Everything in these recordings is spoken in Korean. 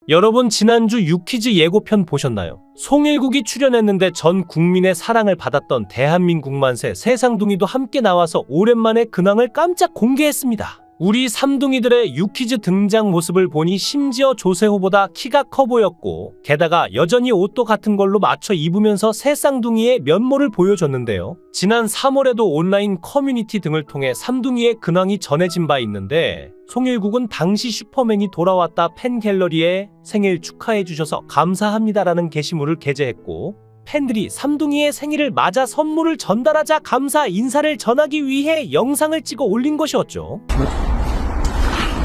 여러분 지난주 유퀴즈 예고편 보셨나요? 송일국이 출연했는데 전 국민의 사랑을 받았던 대한민국 만세 새쌍둥이도 함께 나와서 오랜만에 근황을 깜짝 공개했습니다. 우리 삼둥이들의 유퀴즈 등장 모습을 보니 심지어 조세호보다 키가 커 보였고 게다가 여전히 옷도 같은 걸로 맞춰 입으면서 새쌍둥이의 면모를 보여줬는데요. 지난 3월에도 온라인 커뮤니티 등을 통해 삼둥이의 근황이 전해진 바 있는데 송일국은 당시 슈퍼맨이 돌아왔다 팬갤러리에 생일 축하해주셔서 감사합니다라는 게시물을 게재했고 팬들이 삼둥이의 생일을 맞아 선물을 전달하자 감사 인사를 전하기 위해 영상을 찍어 올린 것이었죠.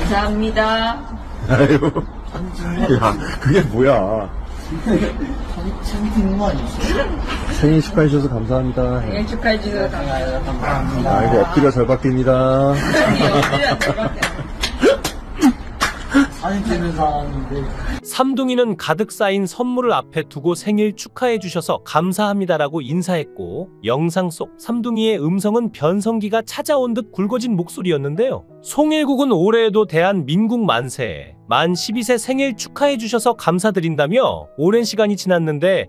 감사합니다. 아유, 야, 그게 뭐야. 생긴 거 아니었어요? 생일 축하해주셔서 감사합니다. 생일 축하해 주셔서 감사합니다. 아이고, 엎드려 절박입니다. 사진 찍는 사람인데. 삼둥이는 가득 쌓인 선물을 앞에 두고 생일 축하해주셔서 감사합니다라고 인사했고 영상 속 삼둥이의 음성은 변성기가 찾아온 듯 굵어진 목소리였는데요. 송일국은 올해에도 대한민국 만세 만 12세 생일 축하해주셔서 감사드린다며 오랜 시간이 지났는데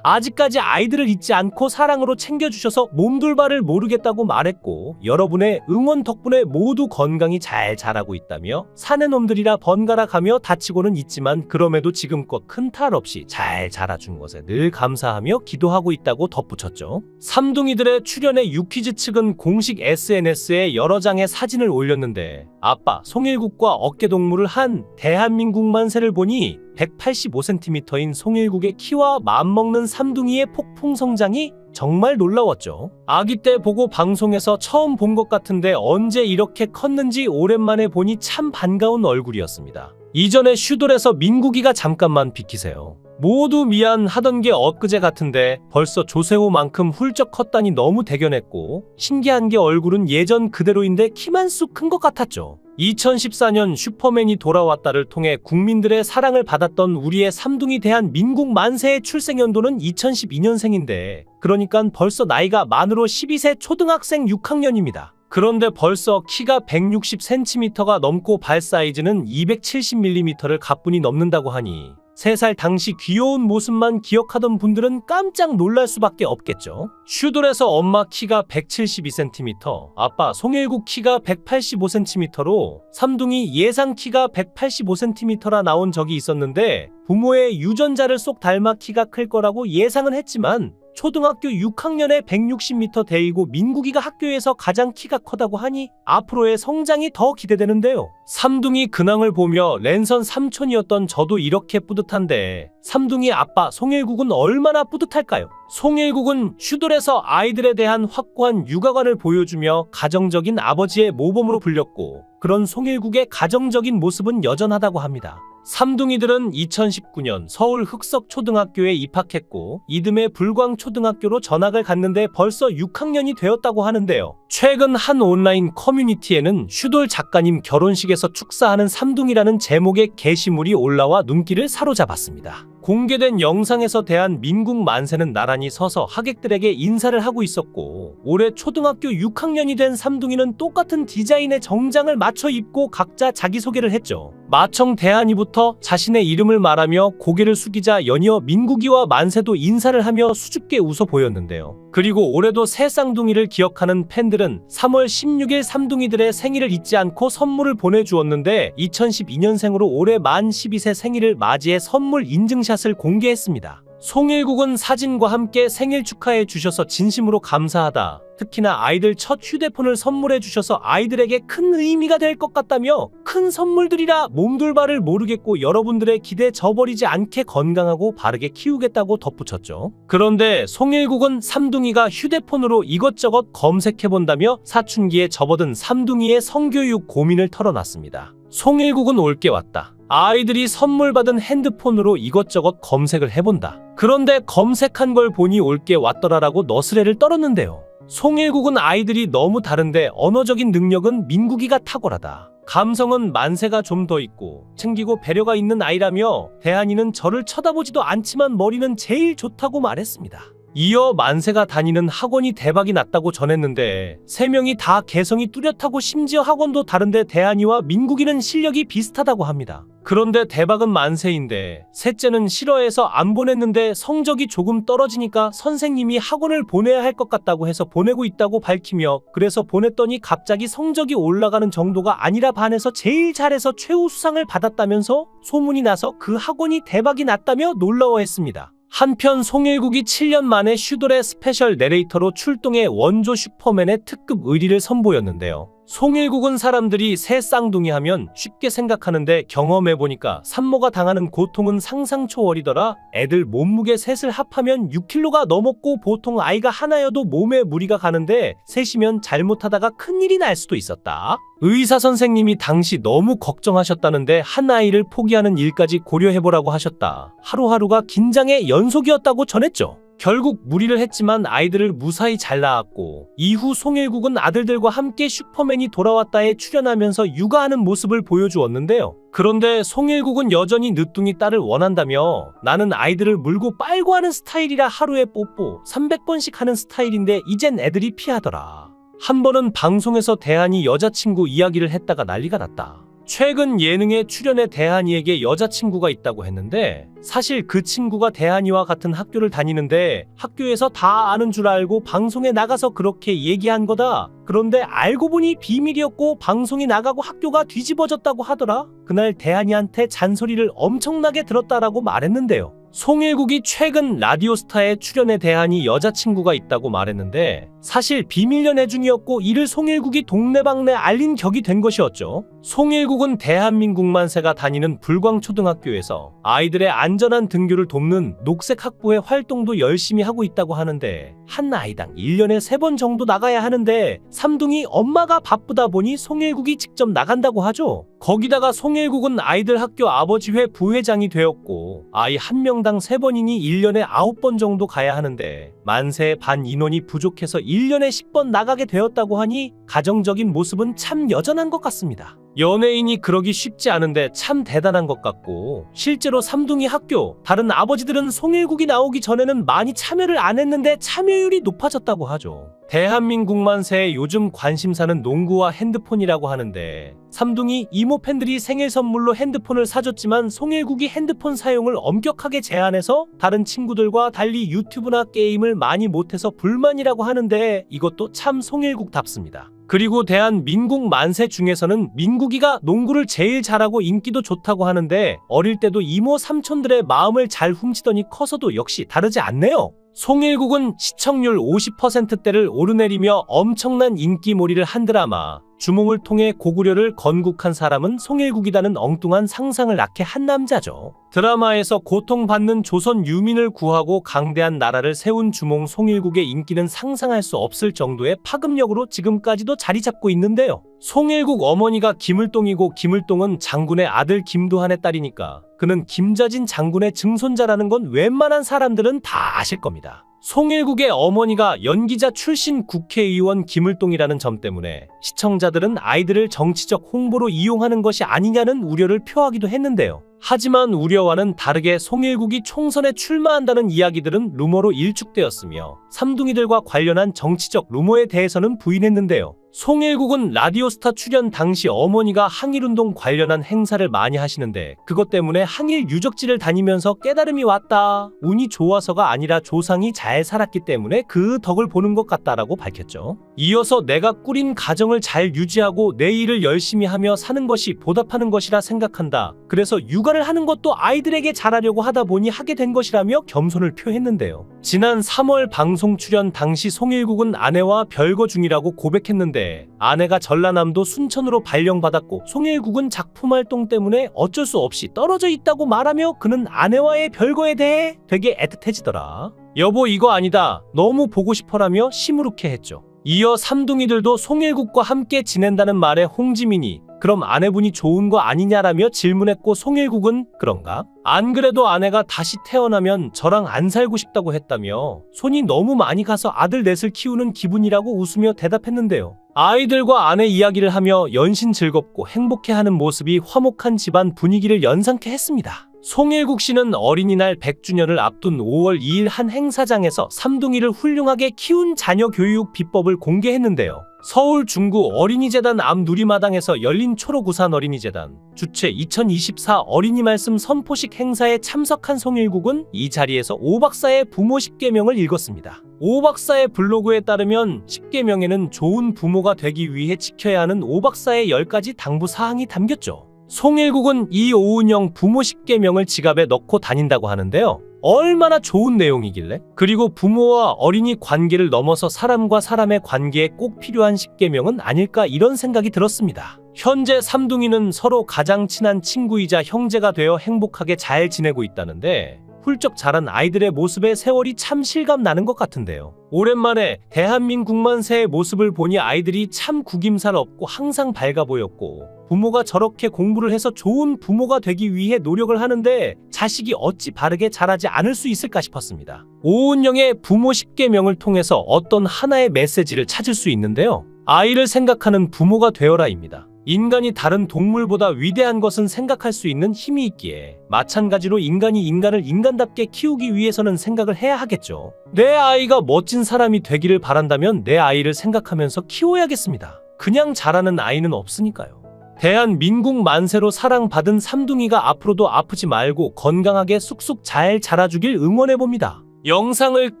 아직까지 아이들을 잊지 않고 사랑으로 챙겨주셔서 몸둘바를 모르겠다고 말했고 여러분의 응원 덕분에 모두 건강히 잘 자라고 있다며 사는 놈들이라 번갈아 가며 다치고는 있지만 그럼에도 지금껏 큰 탈 없이 잘 자라준 것에 늘 감사하며 기도하고 있다고 덧붙였죠. 삼둥이들의 출연에 유퀴즈 측은 공식 SNS에 여러 장의 사진을 올렸는데 아빠 송일국과 어깨동무를 한 대한민국 만세를 보니 185cm인 송일국의 키와 맞먹는 삼둥이의 폭풍 성장이 정말 놀라웠죠. 아기 때 보고 방송에서 처음 본 것 같은데 언제 이렇게 컸는지 오랜만에 보니 참 반가운 얼굴이었습니다. 이전에 슈돌에서 민국이가 잠깐만 비키세요. 모두 미안 하던 게 엊그제 같은데 벌써 조세호만큼 훌쩍 컸다니 너무 대견했고 신기한 게 얼굴은 예전 그대로인데 키만 쑥 큰 것 같았죠. 2014년 슈퍼맨이 돌아왔다를 통해 국민들의 사랑을 받았던 우리의 삼둥이 대한민국 만세의 출생연도는 2012년생인데 그러니깐 벌써 나이가 만으로 12세 초등학생 6학년입니다. 그런데 벌써 키가 160cm가 넘고 발 사이즈는 270mm를 가뿐히 넘는다고 하니 3살 당시 귀여운 모습만 기억하던 분들은 깜짝 놀랄 수밖에 없겠죠. 슈돌에서 엄마 키가 172cm, 아빠 송일국 키가 185cm로 삼둥이 예상 키가 185cm라 나온 적이 있었는데 부모의 유전자를 쏙 닮아 키가 클 거라고 예상은 했지만 초등학교 6학년에 160m 대이고 민국이가 학교에서 가장 키가 크다고 하니 앞으로의 성장이 더 기대되는데요. 삼둥이 근황을 보며 랜선 삼촌이었던 저도 이렇게 뿌듯한데 삼둥이 아빠 송일국은 얼마나 뿌듯할까요? 송일국은 슈돌에서 아이들에 대한 확고한 육아관을 보여주며 가정적인 아버지의 모범으로 불렸고 그런 송일국의 가정적인 모습은 여전하다고 합니다. 삼둥이들은 2019년 서울 흑석초등학교에 입학했고 이듬해 불광초등학교로 전학을 갔는데 벌써 6학년이 되었다고 하는데요. 최근 한 온라인 커뮤니티에는 슈돌 작가님 결혼식에서 축사하는 삼둥이라는 제목의 게시물이 올라와 눈길을 사로잡았습니다. 공개된 영상에서 대한민국 만세는 나란히 서서 하객들에게 인사를 하고 있었고 올해 초등학교 6학년이 된 삼둥이는 똑같은 디자인의 정장을 맞춰 입고 각자 자기소개를 했죠. 마청 대한이부터 자신의 이름을 말하며 고개를 숙이자 연이어 민국이와 만세도 인사를 하며 수줍게 웃어 보였는데요. 그리고 올해도 새 쌍둥이를 기억하는 팬들은 3월 16일 삼둥이들의 생일을 잊지 않고 선물을 보내주었는데 2012년생으로 올해 만 12세 생일을 맞이해 선물 인증샷을 공개했습니다. 송일국은 사진과 함께 생일 축하해 주셔서 진심으로 감사하다. 특히나 아이들 첫 휴대폰을 선물해 주셔서 아이들에게 큰 의미가 될 것 같다며 큰 선물들이라 몸둘바를 모르겠고 여러분들의 기대 저버리지 않게 건강하고 바르게 키우겠다고 덧붙였죠. 그런데 송일국은 삼둥이가 휴대폰으로 이것저것 검색해본다며 사춘기에 접어든 삼둥이의 성교육 고민을 털어놨습니다. 송일국은 올게 왔다. 아이들이 선물 받은 핸드폰으로 이것저것 검색을 해본다. 그런데 검색한 걸 보니 올게 왔더라라고 너스레를 떨었는데요. 송일국은 아이들이 너무 다른데 언어적인 능력은 민국이가 탁월하다. 감성은 만세가 좀 더 있고 챙기고 배려가 있는 아이라며 대한이는 저를 쳐다보지도 않지만 머리는 제일 좋다고 말했습니다. 이어 만세가 다니는 학원이 대박이 났다고 전했는데 3명이 다 개성이 뚜렷하고 심지어 학원도 다른데 대한이와 민국이는 실력이 비슷하다고 합니다. 그런데 대박은 만세인데 셋째는 싫어해서 안 보냈는데 성적이 조금 떨어지니까 선생님이 학원을 보내야 할 것 같다고 해서 보내고 있다고 밝히며 그래서 보냈더니 갑자기 성적이 올라가는 정도가 아니라 반에서 제일 잘해서 최우수상을 받았다면서 소문이 나서 그 학원이 대박이 났다며 놀라워했습니다. 한편 송일국이 7년 만에 슈돌의 스페셜 내레이터로 출동해 원조 슈퍼맨의 특급 의리를 선보였는데요. 송일국은 사람들이 새 쌍둥이 하면 쉽게 생각하는데 경험해보니까 산모가 당하는 고통은 상상 초월이더라. 애들 몸무게 셋을 합하면 6kg가 넘었고 보통 아이가 하나여도 몸에 무리가 가는데 셋이면 잘못하다가 큰일이 날 수도 있었다. 의사 선생님이 당시 너무 걱정하셨다는데 한 아이를 포기하는 일까지 고려해보라고 하셨다. 하루하루가 긴장의 연속이었다고 전했죠. 결국 무리를 했지만 아이들을 무사히 잘 낳았고 이후 송일국은 아들들과 함께 슈퍼맨이 돌아왔다에 출연하면서 육아하는 모습을 보여주었는데요. 그런데 송일국은 여전히 늦둥이 딸을 원한다며 나는 아이들을 물고 빨고 하는 스타일이라 하루에 뽀뽀 300번씩 하는 스타일인데 이젠 애들이 피하더라. 한 번은 방송에서 대한이 여자친구 이야기를 했다가 난리가 났다. 최근 예능에 출연해 대한이에게 여자친구가 있다고 했는데 사실 그 친구가 대한이와 같은 학교를 다니는데 학교에서 다 아는 줄 알고 방송에 나가서 그렇게 얘기한 거다. 그런데 알고 보니 비밀이었고 방송이 나가고 학교가 뒤집어졌다고 하더라. 그날 대한이한테 잔소리를 엄청나게 들었다라고 말했는데요. 송일국이 최근 라디오스타에 출연해 대한이 여자친구가 있다고 말했는데 사실 비밀 연애 중이었고 이를 송일국이 동네방네 알린 격이 된 것이었죠. 송일국은 대한민국 만세가 다니는 불광초등학교에서 아이들의 안전한 등교를 돕는 녹색학부의 활동도 열심히 하고 있다고 하는데 한 아이당 1년에 3번 정도 나가야 하는데 삼둥이 엄마가 바쁘다 보니 송일국이 직접 나간다고 하죠. 거기다가 송일국은 아이들 학교 아버지회 부회장이 되었고 아이 한 명당 3번이니 1년에 9번 정도 가야 하는데 만세의 반 인원이 부족해서 1년에 10번 나가게 되었다고 하니 가정적인 모습은 참 여전한 것 같습니다. 연예인이 그러기 쉽지 않은데 참 대단한 것 같고 실제로 삼둥이 학교 다른 아버지들은 송일국이 나오기 전에는 많이 참여를 안 했는데 참여율이 높아졌다고 하죠. 대한민국 만세의 요즘 관심사는 농구와 핸드폰이라고 하는데 삼둥이 이모 팬들이 생일 선물로 핸드폰을 사줬지만 송일국이 핸드폰 사용을 엄격하게 제한해서 다른 친구들과 달리 유튜브나 게임을 많이 못해서 불만이라고 하는데 이것도 참 송일국답습니다. 그리고 대한민국 만세 중에서는 민국이가 농구를 제일 잘하고 인기도 좋다고 하는데 어릴 때도 이모 삼촌들의 마음을 잘 훔치더니 커서도 역시 다르지 않네요. 송일국은 시청률 50%대를 오르내리며 엄청난 인기몰이를 한 드라마 주몽을 통해 고구려를 건국한 사람은 송일국이라는 엉뚱한 상상을 낳게 한 남자죠. 드라마에서 고통받는 조선 유민을 구하고 강대한 나라를 세운 주몽 송일국의 인기는 상상할 수 없을 정도의 파급력으로 지금까지도 자리 잡고 있는데요. 송일국 어머니가 김을동이고 김을동은 장군의 아들 김도한의 딸이니까 그는 김자진 장군의 증손자라는 건 웬만한 사람들은 다 아실 겁니다. 송일국의 어머니가 연기자 출신 국회의원 김을동이라는 점 때문에 시청자들은 아이들을 정치적 홍보로 이용하는 것이 아니냐는 우려를 표하기도 했는데요. 하지만 우려와는 다르게 송일국이 총선에 출마한다는 이야기들은 루머로 일축되었으며 삼둥이들과 관련한 정치적 루머에 대해서는 부인했는데요. 송일국은 라디오스타 출연 당시 어머니가 항일운동 관련한 행사를 많이 하시는데 그것 때문에 항일 유적지를 다니면서 깨달음이 왔다. 운이 좋아서가 아니라 조상이 잘 살았기 때문에 그 덕을 보는 것 같다라고 밝혔죠. 이어서 내가 꾸린 가정을 잘 유지하고 내 일을 열심히 하며 사는 것이 보답하는 것이라 생각한다. 그래서 육아를 하는 것도 아이들에게 잘하려고 하다 보니 하게 된 것이라며 겸손을 표했는데요. 지난 3월 방송 출연 당시 송일국은 아내와 별거 중이라고 고백했는데 아내가 전라남도 순천으로 발령받았고 송일국은 작품 활동 때문에 어쩔 수 없이 떨어져 있다고 말하며 그는 아내와의 별거에 대해 되게 애틋해지더라. 여보 이거 아니다. 너무 보고 싶어라며 시무룩해 했죠. 이어 삼둥이들도 송일국과 함께 지낸다는 말에 홍지민이 그럼 아내분이 좋은 거 아니냐라며 질문했고 송일국은 그런가? 안 그래도 아내가 다시 태어나면 저랑 안 살고 싶다고 했다며 손이 너무 많이 가서 아들 넷을 키우는 기분이라고 웃으며 대답했는데요. 아이들과 아내 이야기를 하며 연신 즐겁고 행복해하는 모습이 화목한 집안 분위기를 연상케 했습니다. 송일국 씨는 어린이날 100주년을 앞둔 5월 2일 한 행사장에서 삼둥이를 훌륭하게 키운 자녀 교육 비법을 공개했는데요. 서울 중구 어린이재단 앞 누리마당에서 열린 초록우산 어린이재단 주최 2024 어린이 말씀 선포식 행사에 참석한 송일국은 이 자리에서 오 박사의 부모 10계명을 읽었습니다. 오 박사의 블로그에 따르면 10계명에는 좋은 부모가 되기 위해 지켜야 하는 오 박사의 10가지 당부 사항이 담겼죠. 송일국은 이 오은영 부모 10계명을 지갑에 넣고 다닌다고 하는데요. 얼마나 좋은 내용이길래? 그리고 부모와 어린이 관계를 넘어서 사람과 사람의 관계에 꼭 필요한 10계명은 아닐까 이런 생각이 들었습니다. 현재 삼둥이는 서로 가장 친한 친구이자 형제가 되어 행복하게 잘 지내고 있다는데 훌쩍 자란 아이들의 모습에 세월이 참 실감 나는 것 같은데요. 오랜만에 대한민국만 새의 모습을 보니 아이들이 참 구김살 없고 항상 밝아 보였고 부모가 저렇게 공부를 해서 좋은 부모가 되기 위해 노력을 하는데 자식이 어찌 바르게 자라지 않을 수 있을까 싶었습니다. 오은영의 부모 10계명을 통해서 어떤 하나의 메시지를 찾을 수 있는데요. 아이를 생각하는 부모가 되어라입니다. 인간이 다른 동물보다 위대한 것은 생각할 수 있는 힘이 있기에 마찬가지로 인간이 인간을 인간답게 키우기 위해서는 생각을 해야 하겠죠. 내 아이가 멋진 사람이 되기를 바란다면 내 아이를 생각하면서 키워야겠습니다. 그냥 자라는 아이는 없으니까요. 대한민국 만세로 사랑받은 삼둥이가 앞으로도 아프지 말고 건강하게 쑥쑥 잘 자라주길 응원해봅니다. 영상을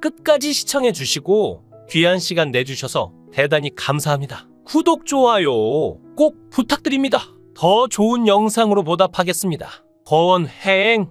끝까지 시청해주시고 귀한 시간 내주셔서 대단히 감사합니다. 구독, 좋아요 꼭 부탁드립니다. 더 좋은 영상으로 보답하겠습니다. 권행